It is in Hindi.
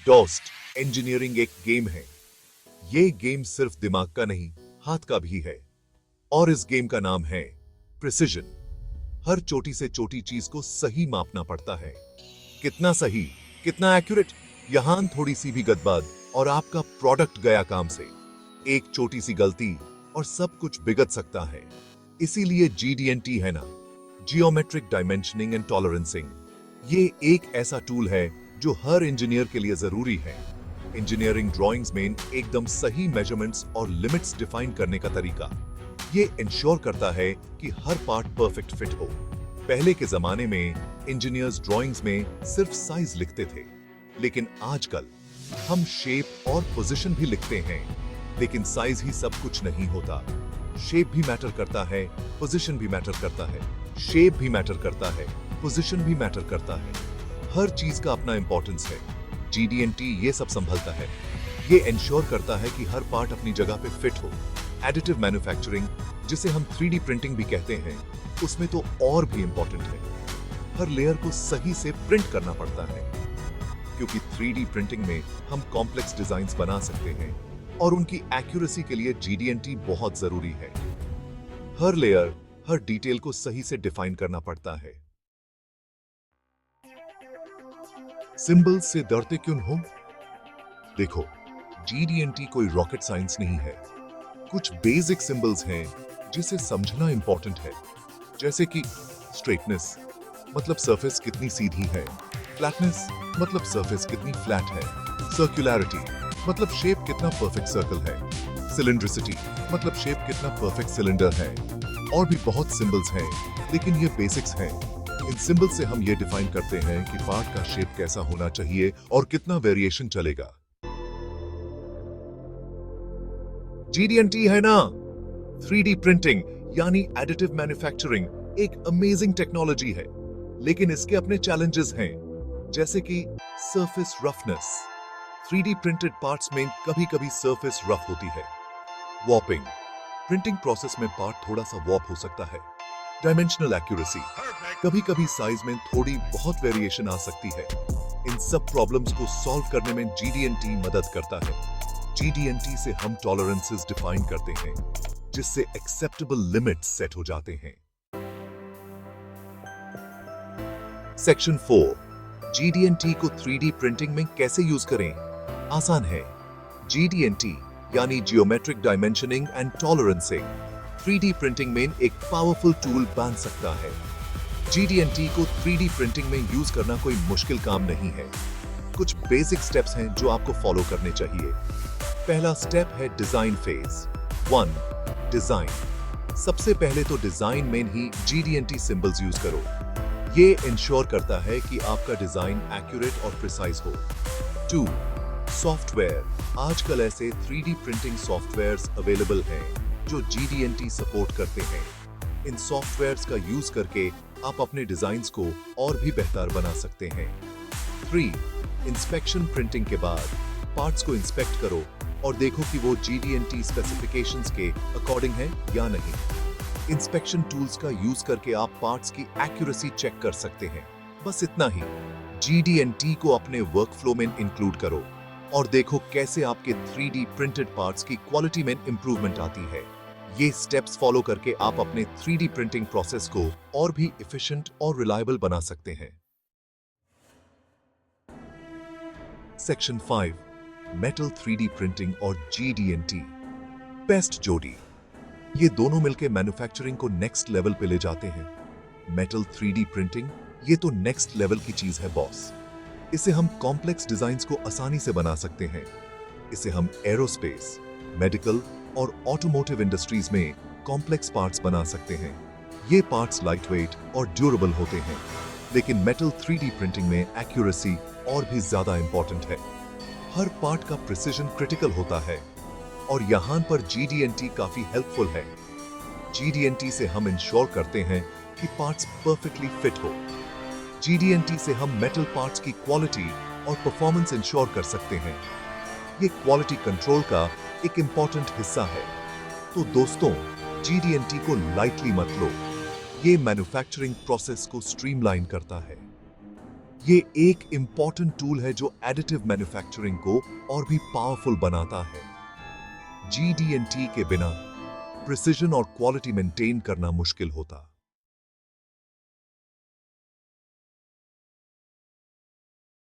डॉस्ट इंजीनियरिंग एक गेम है। ये गेम सिर्फ दिमाग का नहीं, हाथ का भी है। और इस गेम का नाम है प्रिसिजन। हर छोटी से छोटी चीज को सही मापना पड़ता है। कितना सही, कितना एक्यूरेट। यहां थोड़ी सी भी गड़बड़ और आपका प्रोडक्ट गया काम से। एक छोटी सी गलती और सब कुछ बिगड़ सकता है। इसीलिए जीडीएनटी है ना, जियोमेट्रिक डायमेंशनिंग एंड टॉलरेंसिंग। ये एक ऐसा टूल है जो हर इंजीनियर के लिए जरूरी है। इंजीनियरिंग ड्राइंग्स में एकदम सही मेजरमेंट्स और लिमिट्स डिफाइन करने का तरीका। ये इंश्योर करता है कि हर पार्ट परफेक्ट फिट हो। पहले के जमाने में इंजीनियर्स ड्राइंग्स में सिर्फ साइज लिखते थे, लेकिन आजकल हम शेप और पोजीशन भी लिखते हैं। लेकिन साइज ही सब कुछ नहीं होता। शेप भी मैटर करता है, पोजीशन भी मैटर करता है। शेप भी मैटर करता है, पोजीशन भी मैटर करता है। हर चीज का अपना इंपॉर्टेंस है। जीडीएनटी ये सब संभलता है। ये इंश्योर करता है कि हर पार्ट अपनी जगह पे फिट हो। एडिटिव मैन्युफैक्चरिंग, जिसे हम 3D प्रिंटिंग भी कहते हैं, उसमें तो और भी इंपॉर्टेंट है। हर लेयर को सही से प्रिंट करना पड़ता है, क्योंकि 3D प्रिंटिंग में हम कॉम्प्लेक्स डिजाइन्स बना सकते हैं और उनकी एक्यूरेसी के लिए जीडीएनटी बहुत जरूरी है। हर लेयर, हर डिटेल को सही से डिफाइन करना पड़ता है। सिंबल्स से डरते क्यों हो? देखो, जीडीएनटी कोई रॉकेट साइंस नहीं है। कुछ बेसिक सिंबल्स हैं जिसे समझना इंपॉर्टेंट है, जैसे कि स्ट्रेटनेस मतलब सरफेस कितनी सीधी है, फ्लैटनेस मतलब सरफेस कितनी फ्लैट है, सर्कुलैरिटी मतलब शेप कितना परफेक्ट सर्कल है, सिलिंड्रिसिटी मतलब शेप कितना परफेक्ट सिलेंडर है। और भी बहुत सिंबल्स हैं, लेकिन ये बेसिक्स हैं। इन सिंबल से हम ये डिफाइन करते हैं कि पार्ट का शेप कैसा होना चाहिए और कितना वेरिएशन चलेगा। जीडीएनटी है ना, 3D प्रिंटिंग यानी एडिटिव मैन्युफैक्चरिंग एक अमेजिंग टेक्नोलॉजी है, लेकिन इसके अपने चैलेंजेस हैं, जैसे कि surface roughness. 3D printed parts में कभी-कभी सरफेस रफ होती है। वॉर्पिंग, प्रिंटिंग प्रोसेस में पार्ट थोड़ा सा वॉर्प हो सकता है। डायमेंशनल एक्यूरेसी, कभी-कभी साइज में थोड़ी बहुत वेरिएशन आ सकती है। इन सब प्रॉब्लम्स को सॉल्व करने में जीडीएनटी मदद करता है। जीडीएनटी से हम टॉलरेंसेस डिफाइन करते हैं, जिससे एक्सेप्टेबल लिमिट्स सेट हो जाते हैं। सेक्शन 4, जीडीएनटी को 3D प्रिंटिंग में कैसे यूज करें? आसान है। जीडीएनटी यानी geometric dimensioning and tolerancing 3D printing में एक पावरफुल टूल बन सकता है। जीडीएनटी को 3D प्रिंटिंग में यूज करना कोई मुश्किल काम नहीं है। कुछ बेसिक स्टेप्स हैं जो आपको फॉलो करने चाहिए। पहला स्टेप है डिजाइन फेज 1, डिजाइन। सबसे पहले तो डिजाइन में ही जीडीएनटी सिंबल्स यूज करो। ये इंश्योर करता है कि आपका डिजाइन एक्यूरेट और प्रिसाइज हो। 2, सॉफ्टवेयर। आजकल ऐसे 3D प्रिंटिंग सॉफ्टवेयर्स अवेलेबल हैं जो जीडीएनटी सपोर्ट करते हैं। इन सॉफ्टवेयर्स का यूज करके आप अपने डिजाइन्स को और भी बेहतर बना सकते हैं। 3, इंस्पेक्शन। प्रिंटिंग के बाद पार्ट्स को इंस्पेक्ट करो और देखो कि वो जीडीएनटी स्पेसिफिकेशंस के अकॉर्डिंग है या नहीं। इंस्पेक्शन टूल्स का यूज करके आप पार्ट्स की एक्यूरेसी चेक कर सकते हैं। बस इतना ही। जीडीएनटी को अपने वर्कफ्लो में इंक्लूड करो और देखो कैसे आपके 3D प्रिंटेड पार्ट्स की क्वालिटी में इंप्रूवमेंट आती है। ये स्टेप्स फॉलो करके आप अपने 3D प्रिंटिंग प्रोसेस को और भी एफिशिएंट और रिलायबल बना सकते हैं। सेक्शन 5, मेटल 3D प्रिंटिंग और जीडीएनटी बेस्ट जोड़ी। ये दोनों मिलकर मैन्युफैक्चरिंग को नेक्स्ट लेवल पे ले जाते हैं। मेटल 3D प्रिंटिंग ये तो नेक्स्ट लेवल की चीज है बॉस। इसे हम कॉम्प्लेक्स डिजाइन्स को आसानी से बना सकते हैं। इसे हम एरोस्पेस, मेडिकल और ऑटोमोटिव इंडस्ट्रीज में कॉम्प्लेक्स पार्ट्स बना सकते हैं। ये पार्ट्स लाइटवेट और ड्यूरेबल होते हैं, लेकिन मेटल 3D प्रिंटिंग में एक्यूरेसी और भी ज्यादा इंपॉर्टेंट है। हर पार्ट का प्रिसिजन क्रिटिकल होता है और यहां पर जीडीएनटी काफी हेल्पफुल है। जीडीएनटी से हम इंश्योर करते हैं कि पार्ट्स परफेक्टली फिट हो। जीडीएनटी से हम मेटल पार्ट्स की क्वालिटी और परफॉर्मेंस इंश्योर कर सकते हैं। ये क्वालिटी कंट्रोल का एक इंपॉर्टेंट हिस्सा है। तो दोस्तों, जीडीएनटी को लाइटली मत लो। ये मैन्युफैक्चरिंग प्रोसेस को स्ट्रीमलाइन करता है। ये एक इंपॉर्टेंट टूल है जो एडिटिव मैन्युफैक्चरिंग को और भी पावरफुल बनाता है। GD&T के बिना प्रिसिजन और क्वालिटी मेंटेन करना मुश्किल होता।